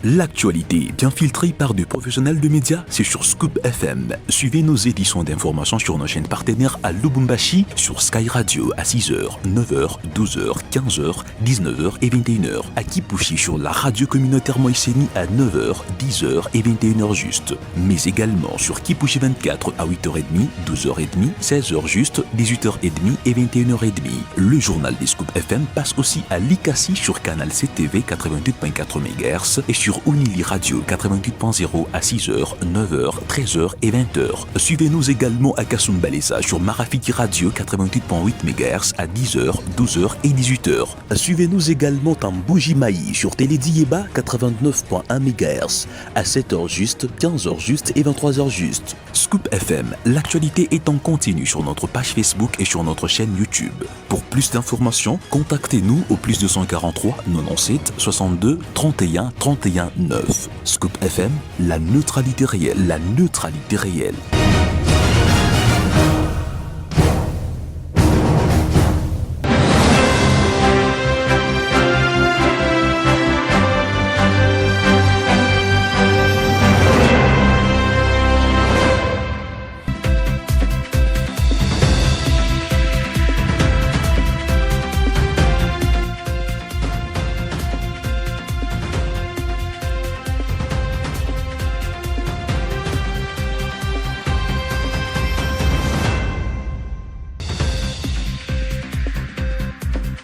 L'actualité bien filtrée par des professionnels de médias, c'est sur Scoop FM. Suivez nos éditions d'information sur nos chaînes partenaires à Lubumbashi, sur Sky Radio à 6h, 9h, 12h, 15h, 19h et 21h. À Kipushi sur la radio communautaire Moïseni à 9h, 10h et 21h juste. Mais également sur Kipushi 24 à 8h30, 12h30, 16h juste, 18h30 et 21h30. Le journal des Scoop FM passe aussi à Likasi sur Canal CTV 88.4 MHz et sur Unili Radio 88.0 à 6h, 9h, 13h et 20h. Suivez-nous également à Kasumbalesa sur Marafiki Radio 88.8 MHz à 10h, 12h et 18h. Suivez-nous également en Bougimaï sur Télédiéba 89.1 MHz à 7h juste, 15h juste et 23h juste. Scoop FM, l'actualité est en continu sur notre page Facebook et sur notre chaîne YouTube. Pour plus d'informations, contactez-nous au +243 97 62 31 31 9. Scoop FM, la neutralité réelle, la neutralité réelle.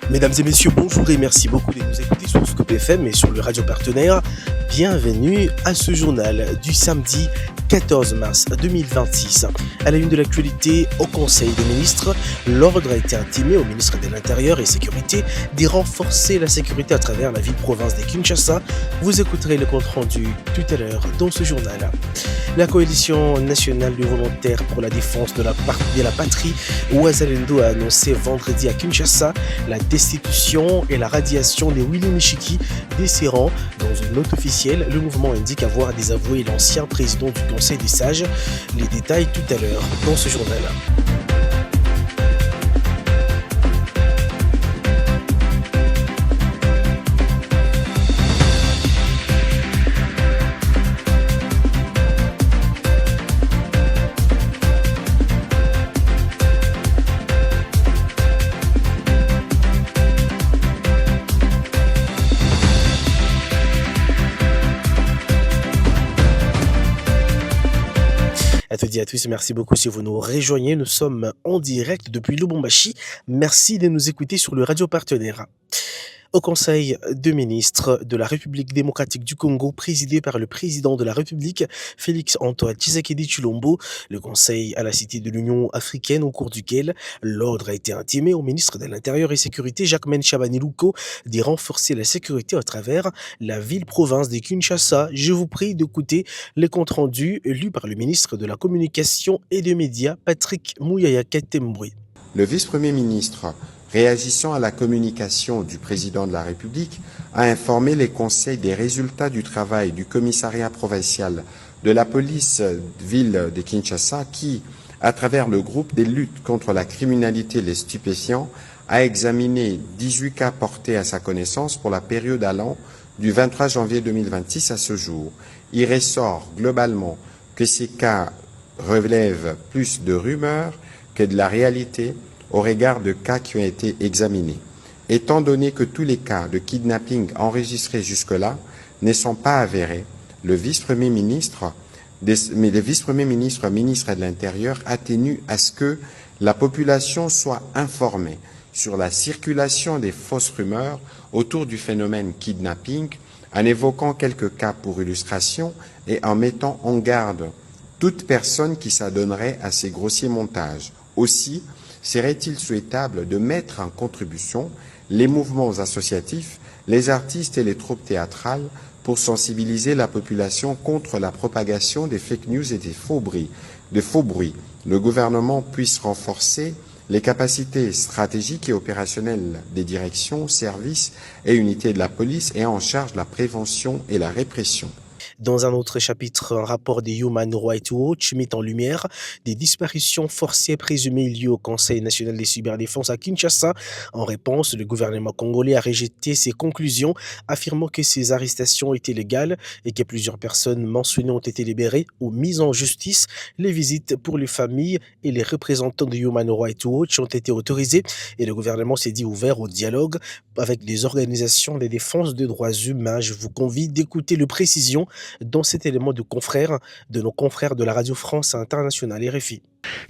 Mesdames et messieurs, bonjour et merci beaucoup de nous écouter sur Scoop FM et sur le radio partenaire. Bienvenue à ce journal du samedi 14 mars 2026. À la une de l'actualité, au Conseil des ministres, l'ordre a été intimé au ministre de l'Intérieur et Sécurité d'y renforcer la sécurité à travers la ville-province de Kinshasa. Vous écouterez le compte-rendu tout à l'heure dans ce journal. La coalition nationale de volontaires pour la défense de la patrie, Ouazalendo, a annoncé vendredi à Kinshasa la destitution et la radiation de Willy Nishiki décérant. Dans une note officielle, le mouvement indique avoir désavoué l'ancien président du Conseil des sages. Les détails tout à l'heure dans ce journal. À toutes et à tous, merci beaucoup si vous nous rejoignez. Nous sommes en direct depuis Lubumbashi. Merci de nous écouter sur le radio partenaire. Au Conseil des ministres de la République démocratique du Congo, présidé par le président de la République, Félix-Antoine Tshisekedi Tshilombo, le Conseil à la Cité de l'Union africaine, au cours duquel l'ordre a été intimé au ministre de l'Intérieur et Sécurité, Jacquemaine Chabani-Luko, d'y renforcer la sécurité à travers la ville-province de Kinshasa. Je vous prie d'écouter les comptes rendus lus par le ministre de la Communication et des Médias, Patrick Mouyaya Katembwe. Le vice-premier ministre, réagissant à la communication du président de la République, a informé les conseils des résultats du travail du commissariat provincial de la police ville de Kinshasa qui, à travers le groupe des luttes contre la criminalité et les stupéfiants, a examiné 18 cas portés à sa connaissance pour la période allant du 23 janvier 2026 à ce jour. Il ressort globalement que ces cas relèvent plus de rumeurs que de la réalité au regard de cas qui ont été examinés. Étant donné que tous les cas de kidnapping enregistrés jusque-là ne sont pas avérés, le vice-premier ministre, ministre de l'Intérieur, a tenu à ce que la population soit informée sur la circulation des fausses rumeurs autour du phénomène kidnapping, en évoquant quelques cas pour illustration et en mettant en garde toute personne qui s'adonnerait à ces grossiers montages. Aussi, serait-il souhaitable de mettre en contribution les mouvements associatifs, les artistes et les troupes théâtrales pour sensibiliser la population contre la propagation des fake news et des faux bruits. Le gouvernement puisse renforcer les capacités stratégiques et opérationnelles des directions, services et unités de la police ayant en charge la prévention et la répression. Dans un autre chapitre, un rapport de Human Rights Watch met en lumière des disparitions forcées présumées liées au Conseil national de cyberdéfense à Kinshasa. En réponse, le gouvernement congolais a rejeté ces conclusions, affirmant que ces arrestations étaient légales et que plusieurs personnes mentionnées ont été libérées ou mises en justice. Les visites pour les familles et les représentants de Human Rights Watch ont été autorisées et le gouvernement s'est dit ouvert au dialogue avec les organisations de défense des droits humains. Je vous convie d'écouter le précision dans cet élément de nos confrères de la Radio France Internationale RFI.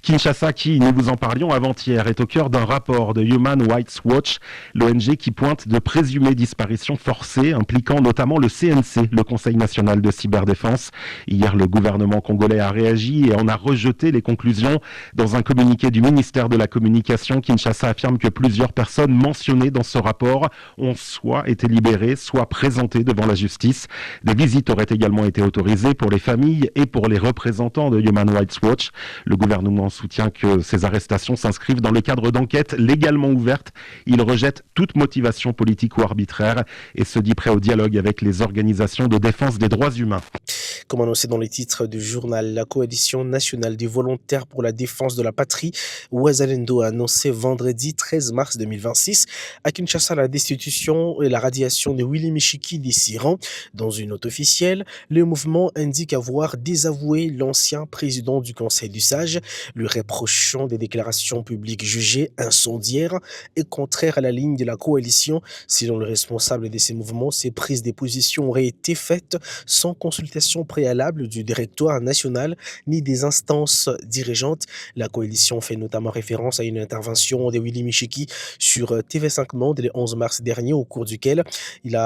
Kinshasa, qui, nous vous en parlions avant-hier, est au cœur d'un rapport de Human Rights Watch, l'ONG qui pointe de présumées disparitions forcées impliquant notamment le CNC, le Conseil national de cyberdéfense. Hier, le gouvernement congolais a réagi et en a rejeté les conclusions. Dans un communiqué du ministère de la Communication, Kinshasa affirme que plusieurs personnes mentionnées dans ce rapport ont soit été libérées, soit présentées devant la justice. Des visites auraient également été autorisées pour les familles et pour les représentants de Human Rights Watch. Le gouvernement soutient que ces arrestations s'inscrivent dans le cadre d'enquêtes légalement ouvertes. Il rejette toute motivation politique ou arbitraire et se dit prêt au dialogue avec les organisations de défense des droits humains. Comme annoncé dans les titres du journal, la Coalition nationale des volontaires pour la défense de la patrie, Wazalendo, a annoncé vendredi 13 mars 2026 à Kinshasa la destitution et la radiation de Willy Michiki d'ici rang. Dans une note officielle, le mouvement indique avoir désavoué l'ancien président du Conseil du Sage, lui reprochant des déclarations publiques jugées incendiaires et contraires à la ligne de la coalition. Selon le responsable de ces mouvements, ces prises de position auraient été faites sans consultation préalable du directoire national ni des instances dirigeantes. La coalition fait notamment référence à une intervention de Willy Michiki sur TV5 Monde le 11 mars dernier, au cours duquel il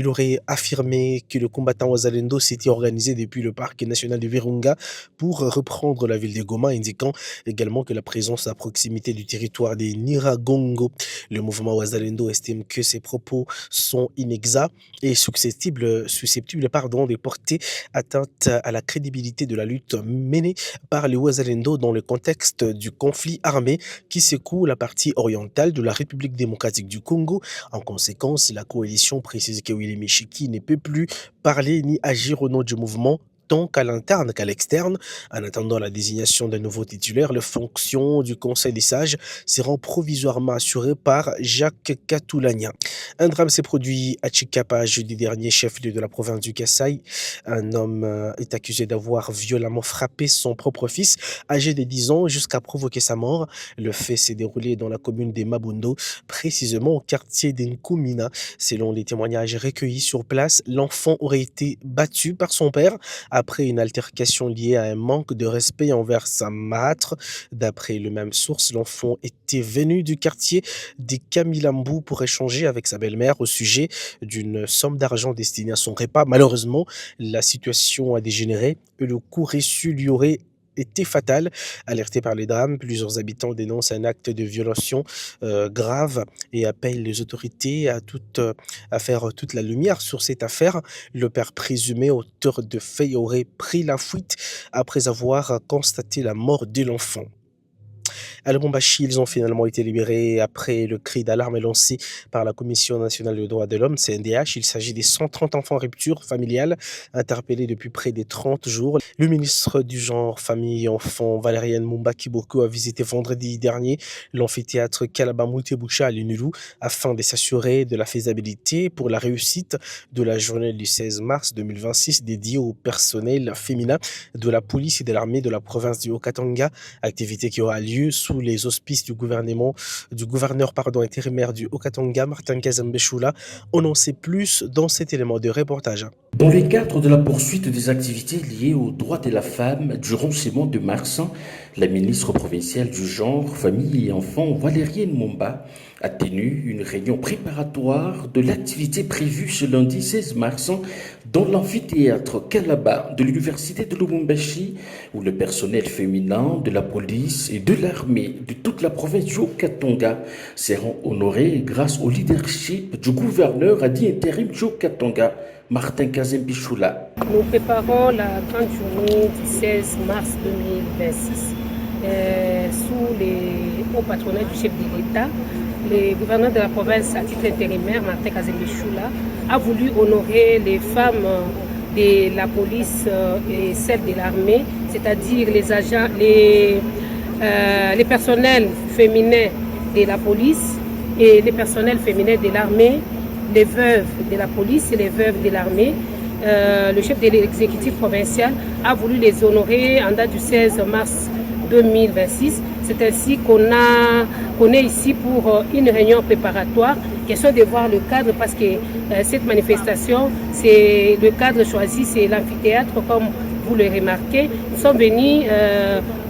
aurait affirmé que le combattant Wazalendo s'était organisé depuis le parc national de Virunga pour reprendre la ville de Goma, indiquant également que la présence à proximité du territoire des Niragongo. Le mouvement Wazalendo estime que ces propos sont inexacts et susceptibles de porter atteinte à la crédibilité de la lutte menée par les Wazalendo dans le contexte du conflit armé qui secoue la partie orientale de la République démocratique du Congo. En conséquence, la coalition précise que Willy Michiki ne peut plus parler ni agir au nom du mouvement tant qu'à l'interne qu'à l'externe. En attendant la désignation d'un nouveau titulaire, les fonctions du Conseil des sages seront provisoirement assurées par Jacques Katoulania. Un drame s'est produit à Chikapa jeudi dernier, chef-lieu de la province du Kasaï. Un homme est accusé d'avoir violemment frappé son propre fils, âgé de 10 ans, jusqu'à provoquer sa mort. Le fait s'est déroulé dans la commune de Mabundo, précisément au quartier d'Nkumina. Selon les témoignages recueillis sur place, l'enfant aurait été battu par son père après une altercation liée à un manque de respect envers sa marâtre. D'après le même source, l'enfant était venu du quartier des Kamilambu pour échanger avec sa belle-mère au sujet d'une somme d'argent destinée à son repas. Malheureusement, la situation a dégénéré et le coup reçu lui aurait été fatal. Alertés par les drames, plusieurs habitants dénoncent un acte de violation grave et appellent les autorités à faire toute la lumière sur cette affaire. Le père présumé auteur de faits aurait pris la fuite après avoir constaté la mort de l'enfant. À Lubumbashi, ils ont finalement été libérés après le cri d'alarme lancé par la Commission nationale des droits de l'homme, CNDH. Il s'agit des 130 enfants en rupture familiale interpellés depuis près de 30 jours. Le ministre du Genre, Famille et Enfants, Valériane Mumba Kiboko, a visité vendredi dernier l'amphithéâtre Kalabamouté-Boucha à Lunulu afin de s'assurer de la faisabilité pour la réussite de la journée du 16 mars 2026 dédiée au personnel féminin de la police et de l'armée de la province du Haut-Katanga, activité qui aura lieu sous les auspices du gouverneur intérimaire du Haut-Katanga, Martin Kazambeshula. On en sait plus dans cet élément de reportage. Dans le cadre de la poursuite des activités liées aux droits de la femme durant ces mois de mars, la ministre provinciale du Genre, Famille et Enfants, Valériane Mumba, a tenu une réunion préparatoire de l'activité prévue ce lundi 16 mars dans l'amphithéâtre Kalaba de l'université de Lubumbashi, où le personnel féminin de la police et de l'armée de toute la province du Haut-Katanga seront honorés grâce au leadership du gouverneur à intérim du Haut-Katanga, Martin Kazambeshula. Nous préparons la grande journée du 16 mars 2026 sous les hauts patronats du chef de l'État. Le gouverneur de la province à titre intérimaire, Martin Kazambeshula, a voulu honorer les femmes de la police et celle de l'armée, c'est-à-dire les agents, les personnels féminins de la police et les personnels féminins de l'armée, les veuves de la police et les veuves de l'armée. Le chef de l'exécutif provincial a voulu les honorer en date du 16 mars 2026. C'est ainsi qu'on est ici pour une réunion préparatoire, question de voir le cadre, parce que cette manifestation, c'est le cadre choisi, c'est l'amphithéâtre, comme vous le remarquez. Nous sommes venus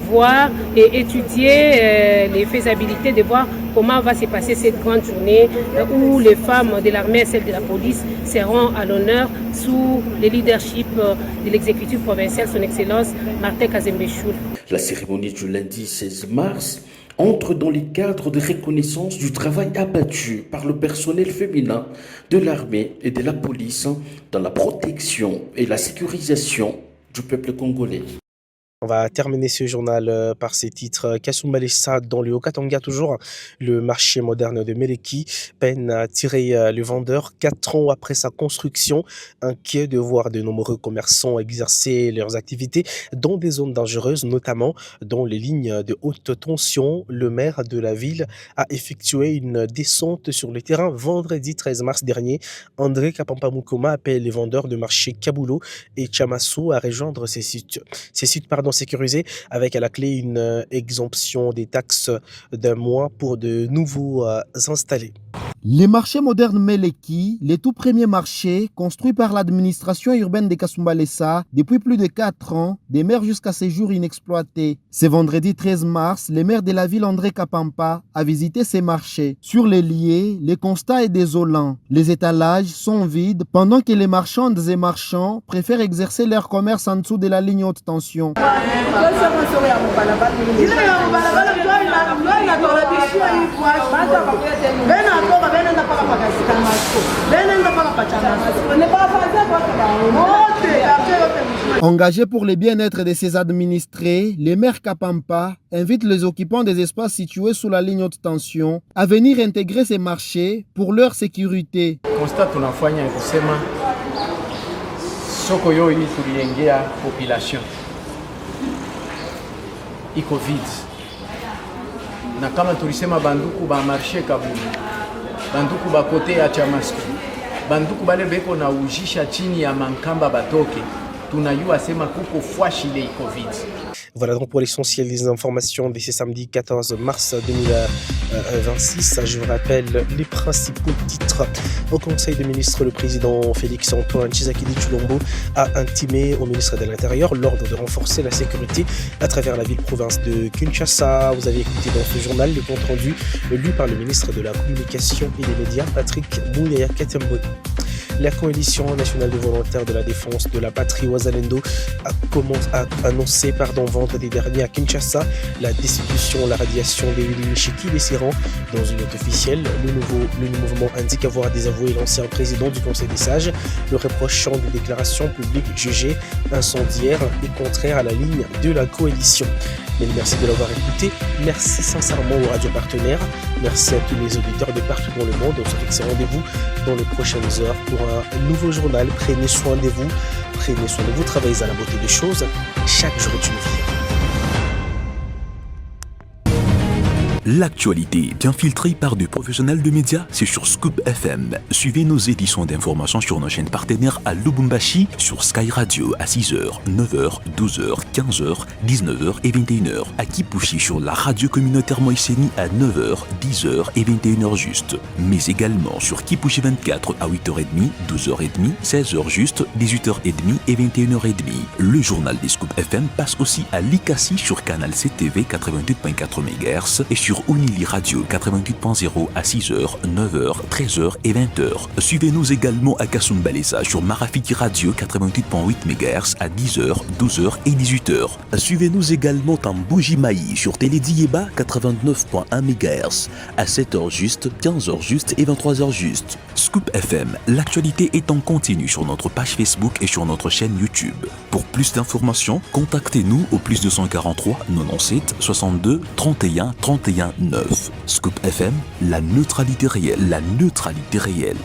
voir et étudier les faisabilités, de voir comment va se passer cette grande journée où les femmes de l'armée et celles de la police seront à l'honneur sous le leadership de l'exécutif provincial, son Excellence Martin Kazembe Choul. La cérémonie du lundi 16 mars entre dans les cadres de reconnaissance du travail abattu par le personnel féminin de l'armée et de la police dans la protection et la sécurisation du peuple congolais. On va terminer ce journal par ces titres. Kasumba Lessa dans le Haut-Katanga, toujours. Le marché moderne de Meleki peine à tirer le vendeur 4 ans après sa construction. Inquiet de voir de nombreux commerçants exercer leurs activités dans des zones dangereuses, notamment dans les lignes de haute tension. Le maire de la ville a effectué une descente sur le terrain vendredi 13 mars dernier. André Kapampamukoma appelle les vendeurs de marché Kabulo et Chamasso à rejoindre ces sites sécurisés, avec à la clé une exemption des taxes d'un mois pour de nouveaux installés. Les marchés modernes Meleki, les tout premiers marchés construits par l'administration urbaine de Kasumba Lessa depuis plus de 4 ans, demeurent jusqu'à ces jours inexploités. Ce vendredi 13 mars, le maire de la ville André Kapampa a visité ces marchés. Sur les lieux, le constat est désolant. Les étalages sont vides pendant que les marchandes et marchands préfèrent exercer leur commerce en dessous de la ligne haute tension. Engagé pour le bien-être de ses administrés, le maire Kapampa invite les occupants des espaces situés sous la ligne haute tension à venir intégrer ces marchés pour leur sécurité. Constat tunafanya ni kusema soko yo hii tuliengea population iko vide, na kama tulisema banduku ba marché Kabulo, banduku ba kote ya Chamasko, banduku bale beko na ujisha chini ya mankamba batoke, tunayua sema kuko fwashile iko vide. Voilà donc pour l'essentiel des informations de ce samedi 14 mars 2026. Je vous rappelle les principaux titres. Au Conseil des ministres, le président Félix Antoine Tshisekedi Tshilombo a intimé au ministre de l'Intérieur l'ordre de renforcer la sécurité à travers la ville-province de Kinshasa. Vous avez écouté dans ce journal le compte rendu lu par le ministre de la Communication et des Médias, Patrick Mouyaya Katembo. La coalition nationale des volontaires de la défense de la patrie Wazalendo a annoncé vendredi dernier à Kinshasa la destitution, la radiation de Willy Michiki Lessiran. Dans une note officielle, le mouvement indique avoir désavoué l'ancien président du Conseil des sages, le reprochant des déclarations publiques jugées incendiaires et contraires à la ligne de la coalition. Mais merci de l'avoir écouté, merci sincèrement aux radios partenaires, merci à tous les auditeurs de partout dans le monde. On se fixe rendez-vous dans les prochaines heures pour un nouveau journal. Prenez soin de vous, travaillez à la beauté des choses, chaque jour est une vie. L'actualité bien filtrée par des professionnels de médias, c'est sur Scoop FM. Suivez nos éditions d'information sur nos chaînes partenaires à Lubumbashi, sur Sky Radio à 6h, 9h, 12h, 15h, 19h et 21h. À Kipushi sur la radio communautaire Moïseni à 9h, 10h et 21h juste. Mais également sur Kipushi 24 à 8h30, 12h30, 16h juste, 18h30 et 21h30. Le journal des Scoop FM passe aussi à Likasi sur Canal CTV 88.4 MHz et sur Unili Radio 88.0 à 6h, 9h, 13h et 20h. Suivez-nous également à Kasumba Lessa sur Marafiki Radio 88.8 MHz à 10h, 12h et 18h. Suivez-nous également en Bougimaï sur Télédiéba 89.1 MHz à 7h juste, 15h juste et 23h juste. Scoop FM, l'actualité est en continu sur notre page Facebook et sur notre chaîne YouTube. Pour plus d'informations, contactez-nous au +243 97 62 31 31 9. Scoop FM, la neutralité réelle.